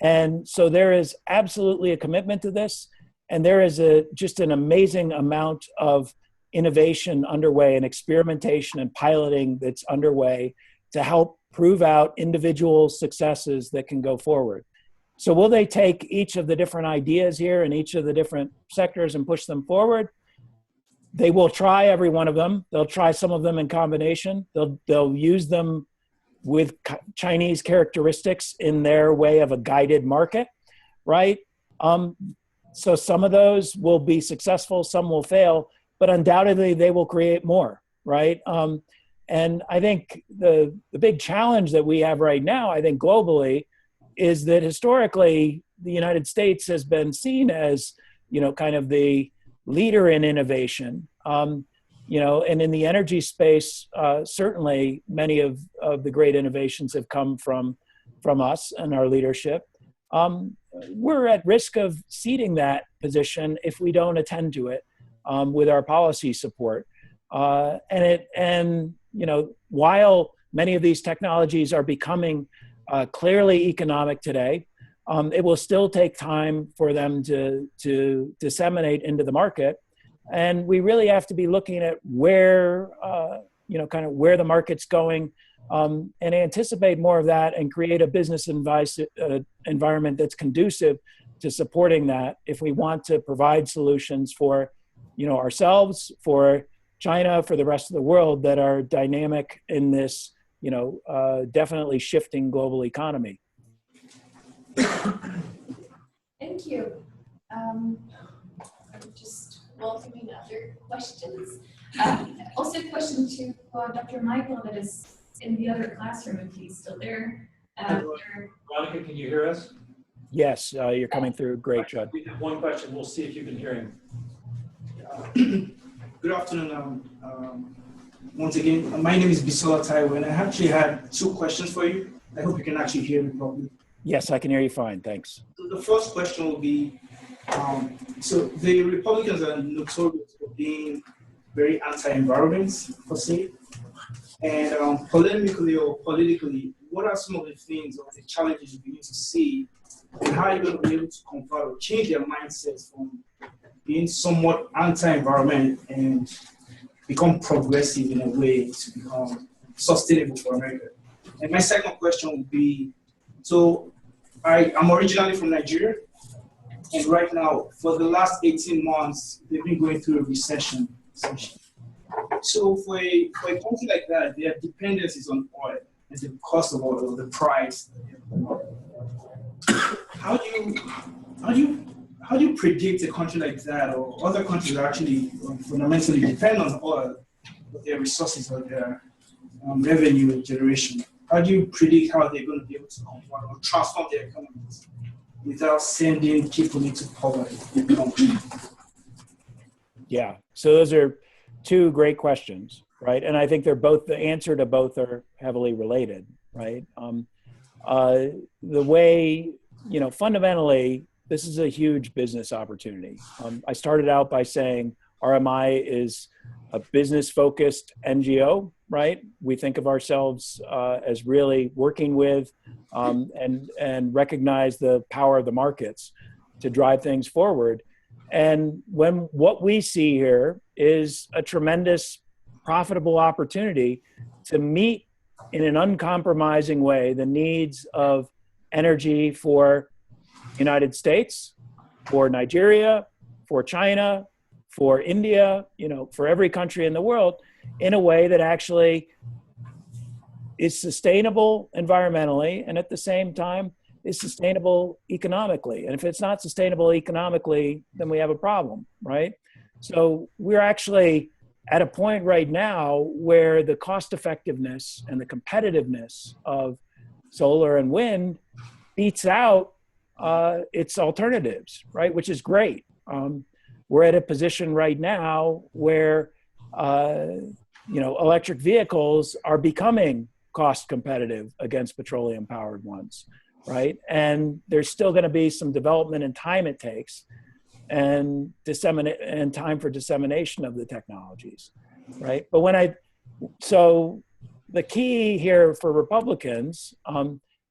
And so there is absolutely a commitment to this, and there is just an amazing amount of innovation underway and experimentation and piloting that's underway to help prove out individual successes that can go forward. So will they take each of the different ideas here in each of the different sectors and push them forward? They will try every one of them. They'll try some of them in combination. They'll use them with Chinese characteristics in their way of a guided market, right? So some of those will be successful, some will fail, but undoubtedly they will create more, right? And I think the big challenge that we have right now, I think globally, is that historically the United States has been seen as, kind of the leader in innovation. And in the energy space, certainly many of the great innovations have come from us and our leadership. We're at risk of ceding that position if we don't attend to it with our policy support. While many of these technologies are becoming clearly economic today, it will still take time for them to disseminate into the market. And we really have to be looking at where, kind of where the market's going, and anticipate more of that and create a business environment that's conducive to supporting that if we want to provide solutions for, ourselves, for China, for the rest of the world that are dynamic in this, definitely shifting global economy. Thank you. I'm just welcoming other questions. Also a question to Dr. Michael that is in the other classroom, if he's still there. Veronica, can you hear us? Yes, you're coming through. Great, Judd. We have one question. We'll see if you can hear him. Good afternoon. Once again, my name is Bisola Taiwo, and I actually had two questions for you. I hope you can actually hear me properly. Yes, I can hear you fine. Thanks. So the first question will be, so the Republicans are notorious for being very anti-environment, per se. And polemically or politically, what are some of the things or the challenges you begin to see, and how are you going to be able to convert or change their mindsets from being somewhat anti-environment and become progressive in a way to become sustainable for America? And my second question would be, so I'm originally from Nigeria, and right now, for the last 18 months, they've been going through a recession, essentially. So for a country like that, their dependence is on oil and the cost of oil, or the price. How do you predict a country like that, or other countries that actually fundamentally depend on oil for their resources or their revenue generation? how do you predict how they're going to be able to convert or transform their economies without sending people into poverty in the country? Yeah, so those are two great questions, right? And I think they're both, the answer to both are heavily related, right? The way, fundamentally, this is a huge business opportunity. I started out by saying RMI is a business-focused NGO, right? We think of ourselves as really working with and recognize the power of the markets to drive things forward. And what we see here is a tremendous profitable opportunity to meet in an uncompromising way the needs of energy for the United States, for Nigeria, for China, for India, for every country in the world, in a way that actually is sustainable environmentally and at the same time is sustainable economically. And if it's not sustainable economically, then we have a problem, right? So we're actually at a point right now where the cost effectiveness and the competitiveness of solar and wind beats out its alternatives, right? Which is great. We're at a position right now where, electric vehicles are becoming cost competitive against petroleum powered ones, right? And there's still going to be some development and time it takes and time for dissemination of the technologies, right? But so the key here for Republicans,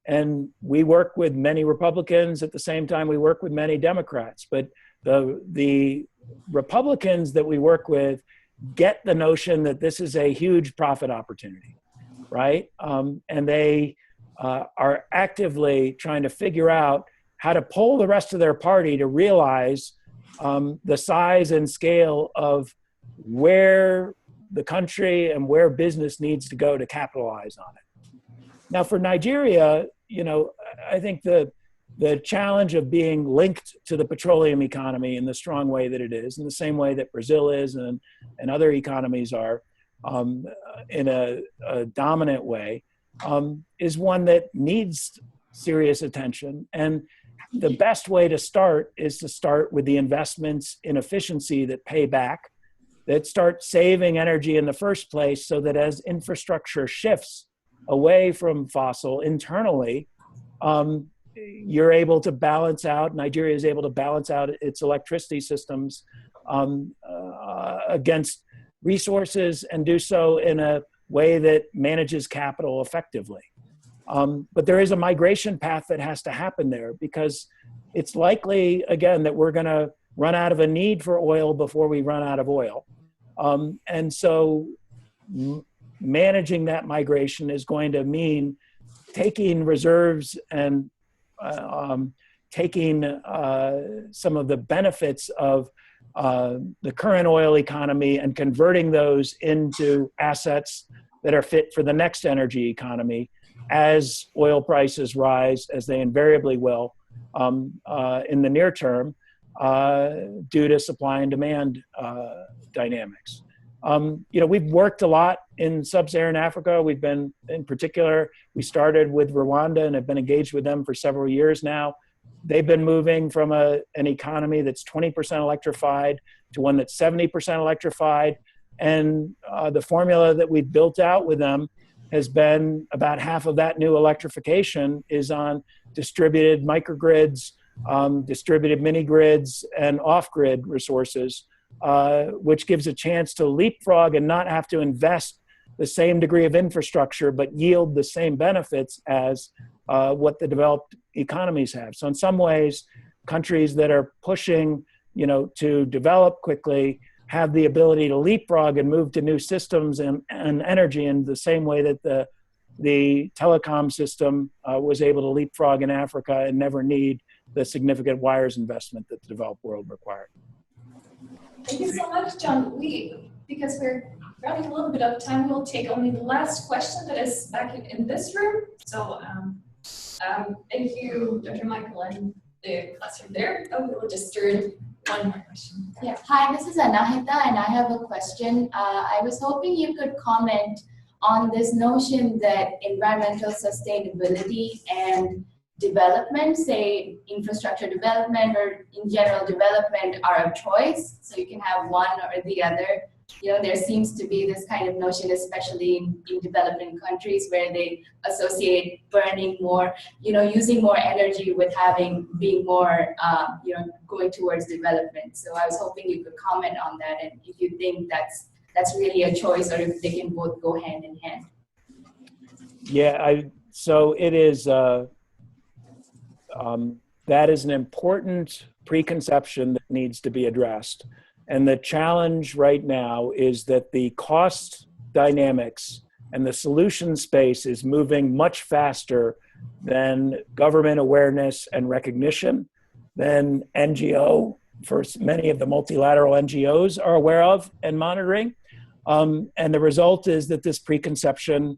and we work with many Republicans at the same time we work with many Democrats, but the Republicans that we work with get the notion that this is a huge profit opportunity, right? And they are actively trying to figure out how to pull the rest of their party to realize the size and scale of where the country and where business needs to go to capitalize on it. Now for Nigeria, I think the challenge of being linked to the petroleum economy in the strong way that it is, in the same way that Brazil is and other economies are in a dominant way, is one that needs serious attention. And the best way to start is to start with the investments in efficiency that pay back, that start saving energy in the first place, so that as infrastructure shifts away from fossil internally, you're able to balance out, Nigeria is able to balance out its electricity systems against resources and do so in a way that manages capital effectively. But there is a migration path that has to happen there, because it's likely, again, that we're going to run out of a need for oil before we run out of oil. And so managing that migration is going to mean taking reserves and taking some of the benefits of the current oil economy and converting those into assets that are fit for the next energy economy as oil prices rise, as they invariably will in the near term due to supply and demand dynamics. We've worked a lot in sub-Saharan Africa. We've been, in particular, we started with Rwanda and have been engaged with them for several years now. They've been moving from an economy that's 20% electrified to one that's 70% electrified. And the formula that we've built out with them has been about half of that new electrification is on distributed microgrids, distributed mini grids, and off-grid resources, which gives a chance to leapfrog and not have to invest the same degree of infrastructure, but yield the same benefits as what the developed economies have. So in some ways, countries that are pushing, to develop quickly have the ability to leapfrog and move to new systems and energy in the same way that the telecom system was able to leapfrog in Africa and never need the significant wires investment that the developed world required. Thank you so much, John. Because we're running a little bit of time, we'll take only the last question that is back in this room. So thank you, Dr. Michael, and the classroom there. Oh, we'll just turn one more question. Yeah. Hi, this is Anahita, and I have a question. I was hoping you could comment on this notion that environmental sustainability and development, say infrastructure development or in general development, are a choice. So you can have one or the other. You know, there seems to be this kind of notion, especially in developing countries, where they associate burning more, you know, using more energy with being more, you know, going towards development. So I was hoping you could comment on that, and if you think that's really a choice, or if they can both go hand in hand. Yeah, so it is, that is an important preconception that needs to be addressed. And the challenge right now is that the cost dynamics and the solution space is moving much faster than government awareness and recognition, than NGO, for many of the multilateral NGOs are aware of and monitoring. And the result is that this preconception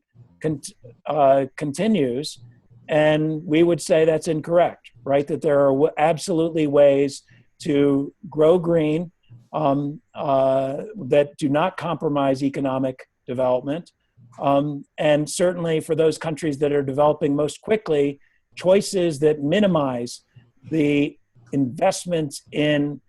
continues. And we would say that's incorrect, right? That there are absolutely ways to grow green that do not compromise economic development. And certainly for those countries that are developing most quickly, choices that minimize the investments in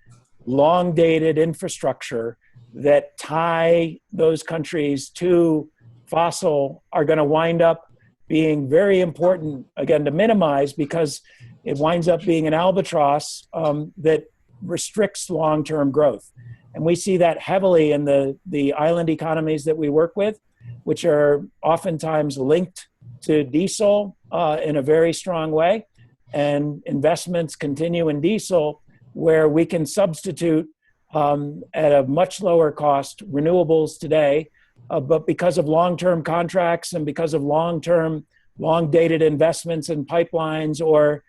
long-dated infrastructure that tie those countries to fossil are going to wind up being very important, again, to minimize, because it winds up being an albatross that restricts long-term growth. And we see that heavily in the island economies that we work with, which are oftentimes linked to diesel in a very strong way. And investments continue in diesel, where we can substitute at a much lower cost renewables today, but because of long-term contracts and because of long-dated investments in pipelines or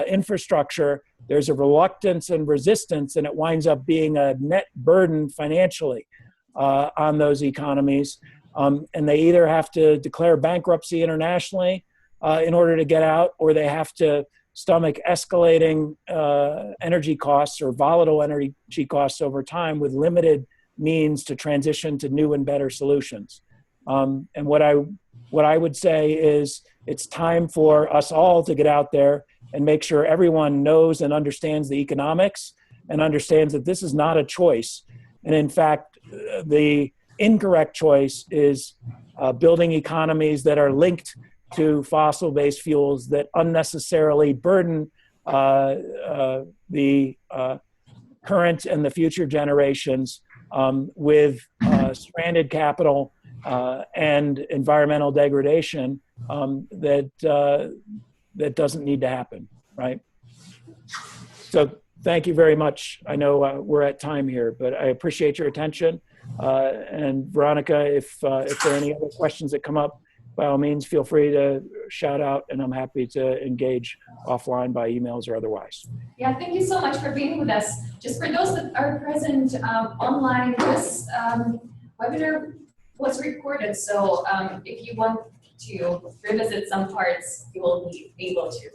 infrastructure, there's a reluctance and resistance, and it winds up being a net burden financially on those economies. And they either have to declare bankruptcy internationally in order to get out, or they have to stomach escalating energy costs or volatile energy costs over time with limited means to transition to new and better solutions. And what I would say is it's time for us all to get out there and make sure everyone knows and understands the economics and understands that this is not a choice. And in fact, the incorrect choice is building economies that are linked to fossil-based fuels that unnecessarily burden the current and the future generations with stranded capital and environmental degradation that doesn't need to happen, right? So thank you very much. I know we're at time here, but I appreciate your attention. And Veronica, if there are any other questions that come up, by all means, feel free to shout out, and I'm happy to engage offline by emails or otherwise. Yeah, thank you so much for being with us. Just for those that are present online, this webinar was recorded, so if you want to revisit some parts, you will be able to.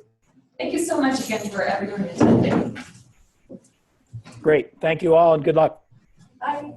Thank you so much again for everyone attending. Great. Thank you all, and good luck. Bye.